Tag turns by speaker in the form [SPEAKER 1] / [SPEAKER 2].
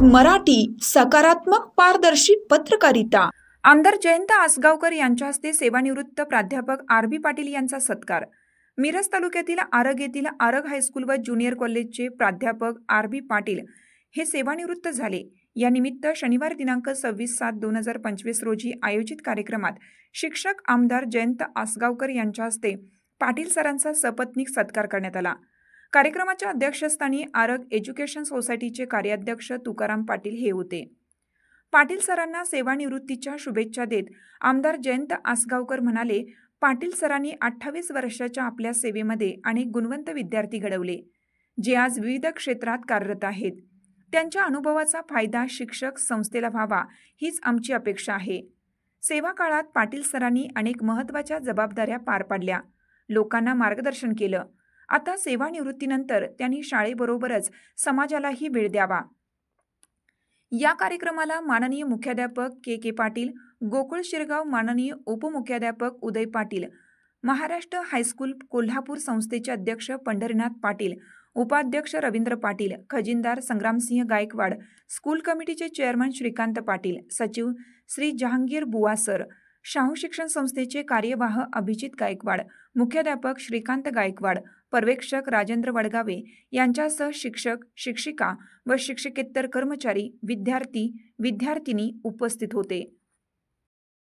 [SPEAKER 1] मराठी सकारात्मक पारदर्शी पत्रकारिता।
[SPEAKER 2] आमदार जयंत आसगावकर यांच्या हस्ते सेवानिवृत्त प्राध्यापक आर.बी. पाटील यांचा सत्कार। मिरज तालुक्यातील आरग येथील आरग हायस्कूल व ज्युनियर कॉलेजचे प्राध्यापक आर.बी. पाटील हे सेवानिवृत्त झाले। या निमित्त शनिवार दिनांक 26/7/2025 रोजी आयोजित कार्यक्रमात शिक्षक आमदार जयंत आसगावकर यांच्या हस्ते पाटील सरांचा सपत्नीक सत्कार करण्यात आला। कार्यक्रमाच्या अध्यक्षस्थानी आरग एज्युकेशन सोसायटीचे कार्याध्यक्ष तुकाराम पाटील हे होते। पाटील सरांना सेवानिवृत्तीच्या शुभेच्छा देत आमदार जयंत आसगावकर म्हणाले, पाटील सरांनी 28 वर्षाच्या आपल्या सेवेमध्ये अनेक गुणवंत विद्यार्थी घडवले, जे आज विविध क्षेत्रात कार्यरत आहेत। त्यांच्या अनुभवाचा फायदा शिक्षक संस्थेला व्हावा हीच आमची अपेक्षा आहे। सेवा काळात पाटील सरांनी अनेक महत्त्वाच्या जबाबदाऱ्या पार पाडल्या, लोकांना मार्गदर्शन केलं। आता सेवानिवृत्तीनंतर त्यांनी शाळेबरोबरच समाजालाही वेळ द्यावा। या कार्यक्रमाला माननीय मुख्याध्यापक के पाटील, गोकुळ शिरगाव माननीय उपमुख्याध्यापक उदय पाटील, महाराष्ट्र हायस्कूल कोल्हापूर संस्थेचे अध्यक्ष पंढरीनाथ पाटील, उपाध्यक्ष रवींद्र पाटील, खजिनदार संग्रामसिंह गायकवाड, स्कूल कमिटीचे चेअरमन श्रीकांत पाटील, सचिव श्री जहांगीर बुवासर, शाहू शिक्षण संस्थेचे कार्यवाह अभिजित गायकवाड, मुख्याध्यापक श्रीकांत गायकवाड, पर्यवेक्षक राजेंद्र वडगावे यांच्यासह शिक्षक, शिक्षिका व शिक्षकेतर कर्मचारी, विद्यार्थी, विद्यार्थिनी उपस्थित होते।